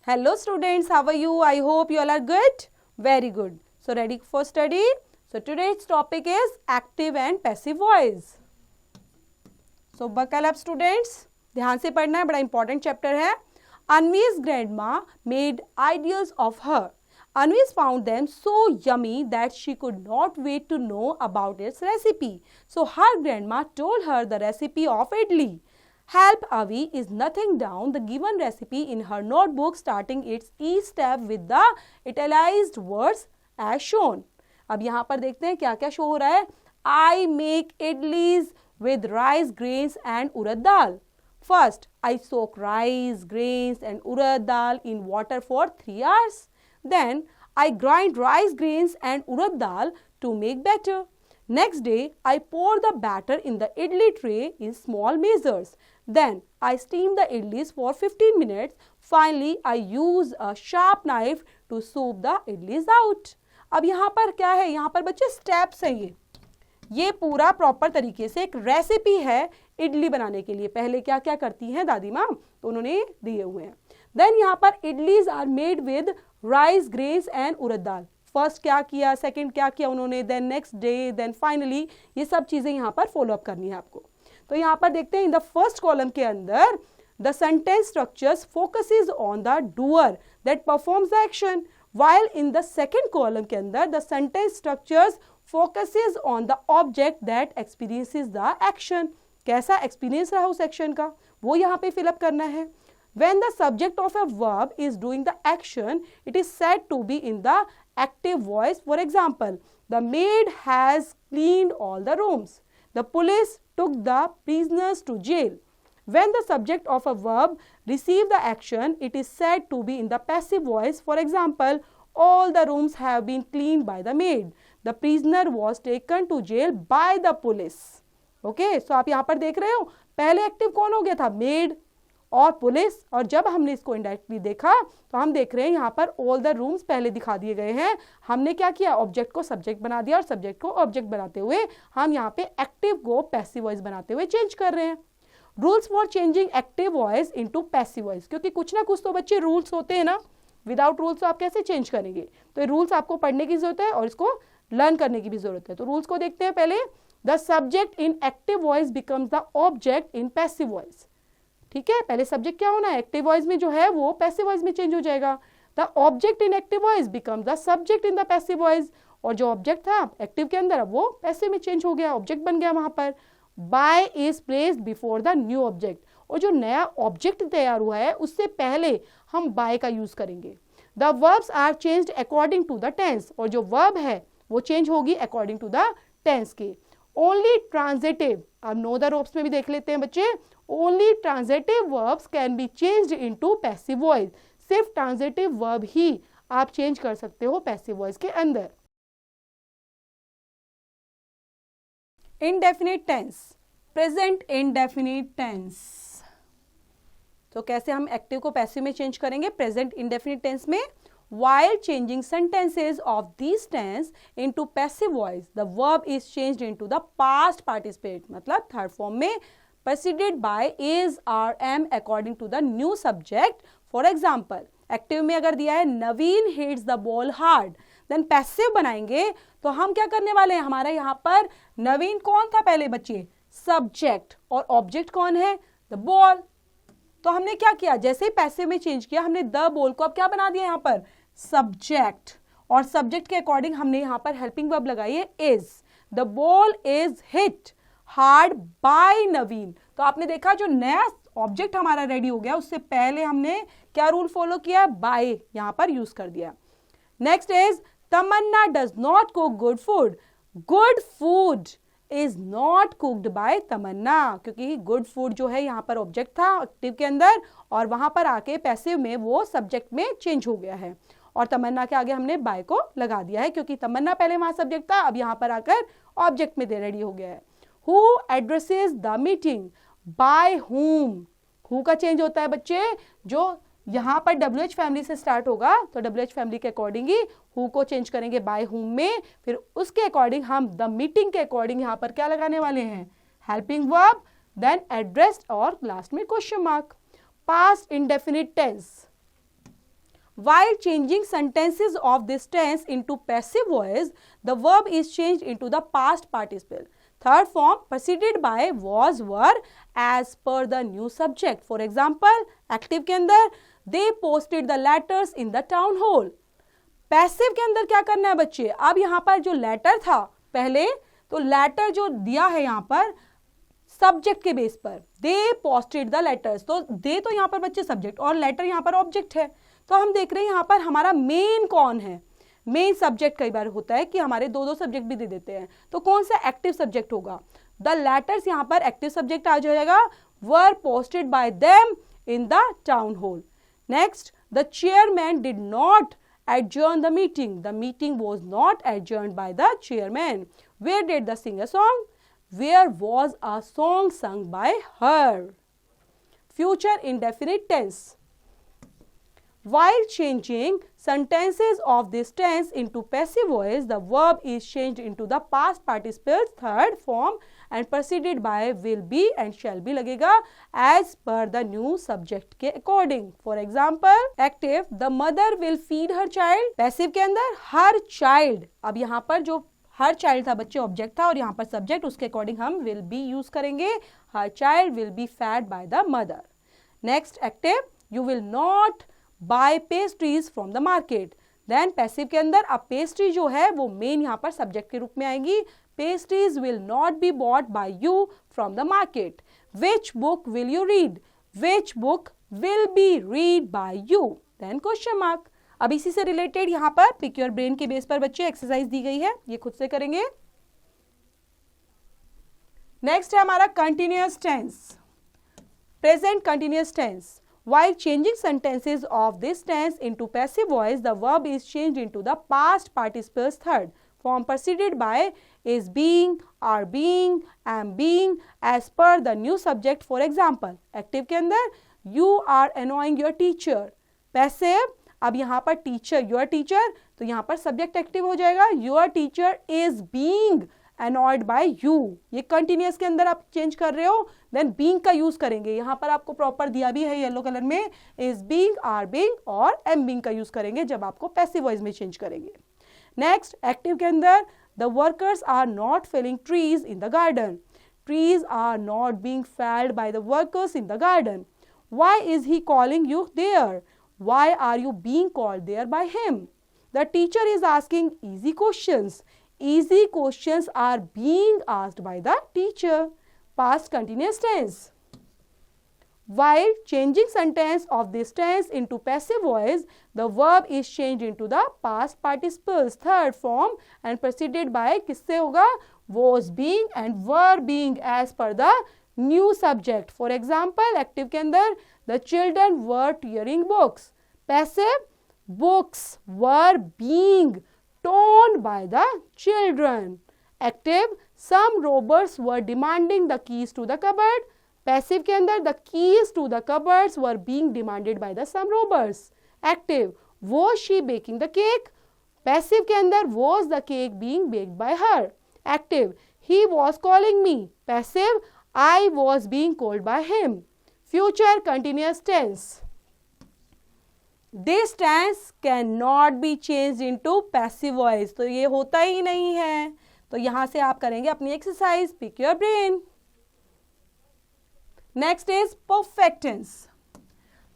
Hello students, how are you? I hope you all are good. Very good. So ready for study? So today's topic is active and passive voice. So buckle up students. ध्यान से पढ़ना है, बड़ा important chapter है. Anvi's grandma made ideas of her. Anvi found them so yummy that she could not wait to know about its recipe. So her grandma told her the recipe of idli. Help Avi is nothing down the given recipe in her notebook, starting its each step with the italicized words as shown. अब यहाँ पर देखते हैं क्या क्या show हो रहा है. I make idlis with rice, grains and urad dal. First, I soak rice, grains and urad dal in water for 3 hours. Then, I grind rice, grains and urad dal to make batter. Next day, I pour the batter in the idli tray in small measures. Then, I steam the idlis for 15 minutes. Finally, I use a sharp knife to scoop the idlis out. अब यहाँ पर क्या है, यहाँ पर बच्चे steps हैं. ये पूरा प्रॉपर तरीके से एक रेसिपी है इडली बनाने के लिए. पहले क्या क्या करती हैं दादी माँ, तो उन्होंने दिए हुए हैं. देन यहाँ पर idlis are made with rice, grains and urad dal. First क्या किया, सेकंड क्या किया उन्होंने, then next day, then finally, ये सब चीजें यहाँ पर फॉलो अप करनी है आपको. तो यहाँ पर देखते हैं इन द फर्स्ट कॉलम के अंदर the sentence structures focuses on the doer that performs the action, while in the second column के अंदर the sentence structures focuses on the object that experiences the action. कैसा experience रहा उस action का, वो यहाँ पे fill up करना है. When the subject of a verb is doing the action, it is said to be in the active voice. For example, the maid has cleaned all the rooms. The police took the prisoners to jail. When the subject of a verb receives the action, it is said to be in the passive voice. For example, all the rooms have been cleaned by the maid. The prisoner was taken to jail by the police. Okay, so आप यहाँ पर देख रहे हो, पहले active कौन हो गया था, मेड और पुलिस. और जब हमने इसको इनडायरेक्टली देखा तो हम देख रहे हैं यहाँ पर ऑल द रूम्स पहले दिखा दिए गए हैं. हमने क्या किया, ऑब्जेक्ट को सब्जेक्ट बना दिया और सब्जेक्ट को ऑब्जेक्ट बनाते हुए हम यहाँ पे एक्टिव को पैसिव वॉइस बनाते हुए चेंज कर रहे हैं. Rules for changing active voice into passive voice, क्योंकि कुछ ना कुछ तो बच्चे रूल्स होते हैं ना. विदाउट रूल्स तो आप कैसे चेंज करेंगे, तो ये रूल्स आपको पढ़ने की जरूरत है और इसको लर्न करने की भी जरूरत है. तो रूल्स को देखते हैं पहले. The subject in active voice becomes the object in passive voice. ठीक है, पहले सब्जेक्ट क्या होना है, एक्टिव वॉइस में जो है वो पैसिव वॉइस में चेंज हो जाएगा. The object in active voice becomes the subject in the passive voice. और जो ऑब्जेक्ट था एक्टिव के अंदर अब वो पैसिव में चेंज हो गया, ऑब्जेक्ट बन गया वहां पर. By is placed before the new object, और जो नया ऑब्जेक्ट तैयार हुआ है उससे पहले हम बाय का यूज करेंगे. The verbs are changed according to the tense, और जो वर्ब है वो चेंज होगी अकॉर्डिंग टू द टेंस के. ओनली ट्रांजिटिव, अब नो द रोप्स में भी देख लेते हैं बच्चे. Only transitive verbs can be changed into passive voice. सिर्फ ट्रांजिटिव वर्ब ही आप चेंज कर सकते हो पैसिव वॉइस के अंदर. Indefinite tense, present indefinite tense. तो कैसे हम एक्टिव को पैसिव में चेंज करेंगे प्रेजेंट इंडेफिनिट टेंस में. While changing sentences of these tense into passive voice, the verb is changed into the past participate, मतलब थर्ड फॉर्म में, preceded by is, are, am according to the new subject. For example, active में अगर दिया है Naveen hits the ball hard, then passive बनाएंगे तो हम क्या करने वाले हैं, हमारा यहाँ पर नवीन कौन था पहले बच्चे, सब्जेक्ट, और ऑब्जेक्ट कौन है, द बॉल. तो हमने क्या किया, जैसे ही पैसिव में चेंज किया हमने द बॉल को अब क्या बना दिया यहाँ पर, सब्जेक्ट, और सब्जेक्ट के अकॉर्डिंग हमने यहाँ पर हेल्पिंग वर्ब लगाई है is. The ball is hit hard by Naveen. तो आपने देखा जो नया ऑब्जेक्ट हमारा रेडी हो गया उससे पहले हमने क्या रूल फॉलो किया, बाय यहाँ पर यूज कर दिया. Next is Tamanna does not cook good food. Good food is not cooked by Tamanna, क्योंकि गुड फूड जो है यहाँ पर ऑब्जेक्ट था एक्टिव के अंदर और वहां पर आके पैसिव में वो सब्जेक्ट में चेंज हो गया है, और तमन्ना के आगे हमने बाय को लगा दिया है क्योंकि तमन्ना पहले वहां सब्जेक्ट था, अब यहाँ पर आकर ऑब्जेक्ट में रेडी हो गया है. Who addresses the meeting, by whom. Who का चेंज होता है बच्चे, जो यहाँ पर WH फैमिली से स्टार्ट होगा तो WH फैमिली के according he who co change करेंगे बाय हुम में. फिर उसके अकॉर्डिंग हम द मीटिंग के अकॉर्डिंग यहाँ पर क्या लगाने वाले हैं, हेल्पिंग वर्ब, देन एड्रेस्ड और लास्ट में question mark. Past indefinite tense, While changing sentences of this tense into passive voice, the verb is changed into the past participle. Third form preceded by was, were as per the new subject. For example, active के अंदर they posted the letters in the town hall. Passive के अंदर क्या करना है बच्चे, अब यहाँ पर जो लेटर था पहले, तो लेटर जो दिया है यहाँ पर सब्जेक्ट के बेस पर, दे पोस्टेड द लेटर्स, तो दे तो यहाँ पर बच्चे सब्जेक्ट और लेटर यहाँ पर ऑब्जेक्ट है। तो हम देख रहे हैं यहाँ पर हमारा मेन कौन है, मेन सब्जेक्ट। कई बार होता है कि हमारे दो सब्जेक्ट भी दे देते हैं, तो कौन सा एक्टिव सब्जेक्ट होगा, द लेटर्स यहाँ पर एक्टिव सब्जेक्ट आ जाएगा, वर posted bye them in the town hall. Next, the chairman did not adjourn the meeting. The meeting was not adjourned by the chairman. Where did the singer song? Where was a song sung by her? Future indefinite tense. While changing sentences of this tense into passive voice, the verb is changed into the past participle's third form and preceded by will be and shall be लगेगा as per the new subject के according. For example, active, the mother will feed her child. Passive के अंदर her child, अब यहाँ पर जो her child था बच्चे ऑब्जेक्ट था और यहाँ पर सब्जेक्ट, उसके अकॉर्डिंग हम will be यूज करेंगे. Her child will be fed by the mother. Next, active, you will not buy pastries from the market. Then passive के अंदर अब पेस्ट्री जो है वो मेन यहाँ पर सब्जेक्ट के रूप में आएगी. Pastries will not be bought by you from the market. Which book will you read? Which book will be read by you? Then question mark. अब इसी से रिलेटेड यहाँ पर पिक योर ब्रेन के बेस पर बच्चे एक्सरसाइज दी गई है, ये खुद से करेंगे. नेक्स्ट है हमारा continuous tense, present continuous tense. While changing sentences of this tense into passive voice, the verb is changed into the past participle's third form preceded by is being, are being, am being as per the new subject. For example, active के अंदर you are annoying your teacher. Passive, अब यहाँ पर teacher, your teacher, तो यहाँ पर subject active हो जाएगा. Your teacher is being annoyed by you. ये continuous के अंदर आप चेंज कर रहे हो, देन being का यूज करेंगे. यहाँ पर आपको प्रॉपर दिया भी है येलो कलर में, is being, are being और am being का यूज करेंगे जब आपको पैसिव वॉइस में चेंज करेंगे. नेक्स्ट, एक्टिव के अंदर the workers are not felling trees in the garden. Trees are not being felled by the workers in the garden. Why is he calling you there? Why are you being called there by him? The teacher is asking easy questions. Easy questions are being asked by the teacher. Past continuous tense. While changing sentence of this tense into passive voice, the verb is changed into the past participle's third form and preceded by किससे होगा, was being and were being as per the new subject. For example, active के अंदर the children were tearing books. Passive, books were being torn by the children. Active, some robbers were demanding the keys to the cupboard. Passive के अंदर the keys to the cupboards were being demanded by the some robbers. Active, was she baking the cake? Passive के अंदर was the cake being baked by her. Active, he was calling me. Passive, I was being called by him. Future continuous tense. This tense cannot be changed into passive voice. तो ये होता ही नहीं है. तो यहाँ से आप करेंगे अपनी exercise, pick your brain. Next is perfect tense.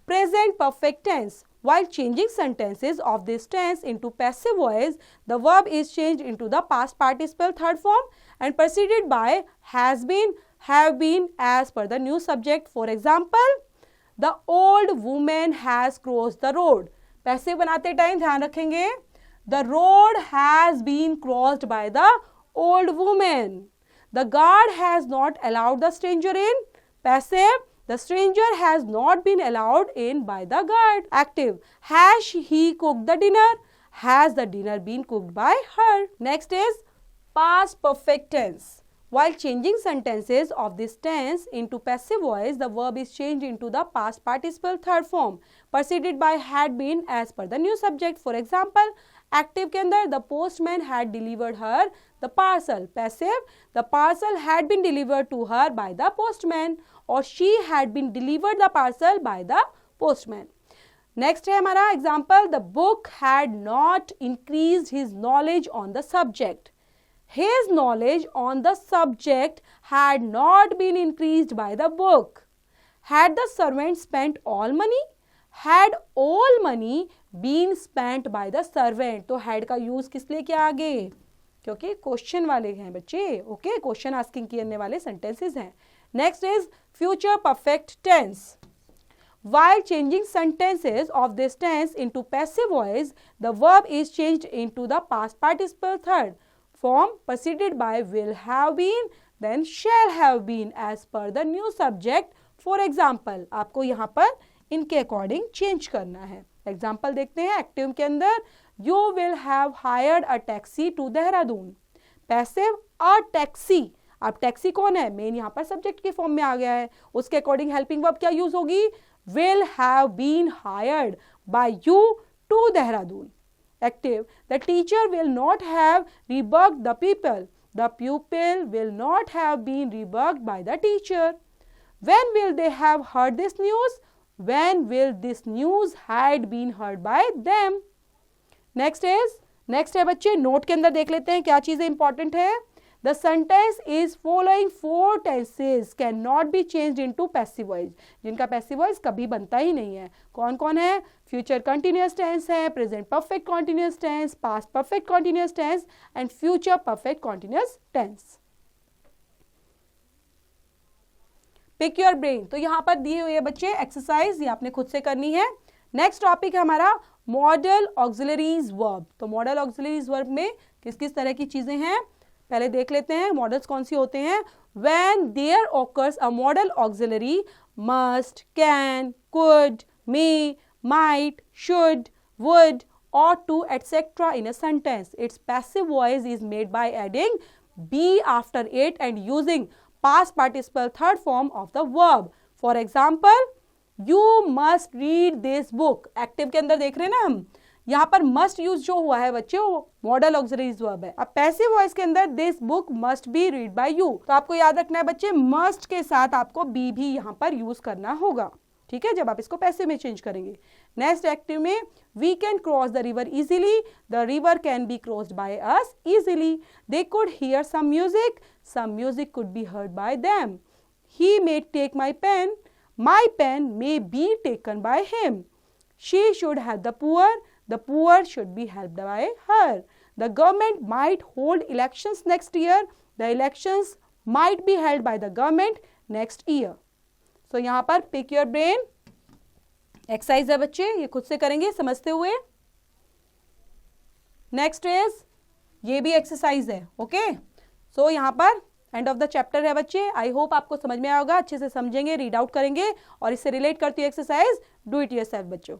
Present perfect tense. While changing sentences of this tense into passive voice, the verb is changed into the past participle third form and preceded by has been, have been as per the new subject. For example, the old woman has crossed the road. Passive बनाते time ध्यान रखेंगे. The road has been crossed by the old woman. The guard has not allowed the stranger in. Passive, the stranger has not been allowed in by the guard. Active, has he cooked the dinner? Has the dinner been cooked by her? Next is past perfect tense. While changing sentences of this tense into passive voice, the verb is changed into the past participle third form, preceded by had been as per the new subject. For example, active के अंदर the postman had delivered her the parcel. Passive, the parcel had been delivered to her by the postman or she had been delivered the parcel by the postman. Next है हमारा example, the book had not increased his knowledge on the subject. His knowledge on the subject had not been increased by the book. Had the servant spent all money? Had all money been spent by the servant? तो had का use किस लिए किया आगे, क्योंकि question वाले हैं बच्चे. ओके, क्वेश्चन आस्किंग करने वाले सेंटेंसेस हैं. Next is future perfect tense. While changing sentences of this tense into passive voice, the verb is changed into the past participle third form preceded by will have been, then shall have been as per the new subject. For example, आपको यहाँ पर इनके according change करना है. Example देखते हैं active के अंदर. You will have hired a taxi to Dehradun. Passive a taxi. अब टैक्सी कौन है, मेन यहाँ पर सब्जेक्ट के फॉर्म में आ गया है. उसके अकॉर्डिंग हेल्पिंग वर्ब क्या यूज होगी, will have been hired by you to Dehradun. Active, the teacher will not have rebuked the pupil. The pupil will not have been rebuked by the teacher. When will they have heard this news? When will this news had been heard by them? Next है बच्चे, note के अंदर देख लेते हैं क्या चीजें important है. The sentence is following four tenses cannot be changed into passive voice. जिनका passive voice कभी बनता ही नहीं है. कौन कौन है, future continuous tense है, present perfect continuous tense, past perfect continuous tense and future perfect continuous tense. Pick your brain. तो यहाँ पर दिए हुए बच्चे एक्सरसाइज, ये आपने खुद से करनी है. नेक्स्ट टॉपिक है हमारा मॉडल ऑक्सिलरीज वर्ब. तो मॉडल ऑक्सिलरीज वर्ब में किस किस तरह की चीजें हैं पहले देख लेते हैं. मॉडल्स कौन सी होते हैं. When there occurs a modal auxiliary, must, can, could, may, might, should, would, ought to, etc. in a sentence, its passive voice is made by adding be after it and using past participle third form of the verb. For example, you must read this book. Active के अंदर देख रहे हैं ना हम, यहाँ पर must use जो हुआ है बच्चे वो मॉडल ऑक्सिलरीज वर्ब है. अब पैसिव वॉइस के अंदर this book must be read by you. तो आपको याद रखना है बच्चे, मस्ट के साथ आपको बी भी यहाँ पर यूज करना होगा. ठीक है, जब आप इसको पैसिव में चेंज करेंगे. नेक्स्ट एक्टिव में we can cross the river easily. The river can be crossed by us easily. They could hear some music could be heard by them. He may take my pen. My pen may be taken by him. She should have the poor. The poor should be helped by her. The government might hold elections next year. The elections might be held by the government next year. So यहाँ पर pick your brain exercise है बच्चे, ये खुद से करेंगे समझते हुए. नेक्स्ट इज, ये भी एक्सरसाइज है. ओके, सो यहाँ पर एंड ऑफ द चैप्टर है बच्चे. आई होप आपको समझ में आएगा, अच्छे से समझेंगे, रीड आउट करेंगे और इससे रिलेट करती है एक्सरसाइज. डू इट योरसेल्फ बच्चों.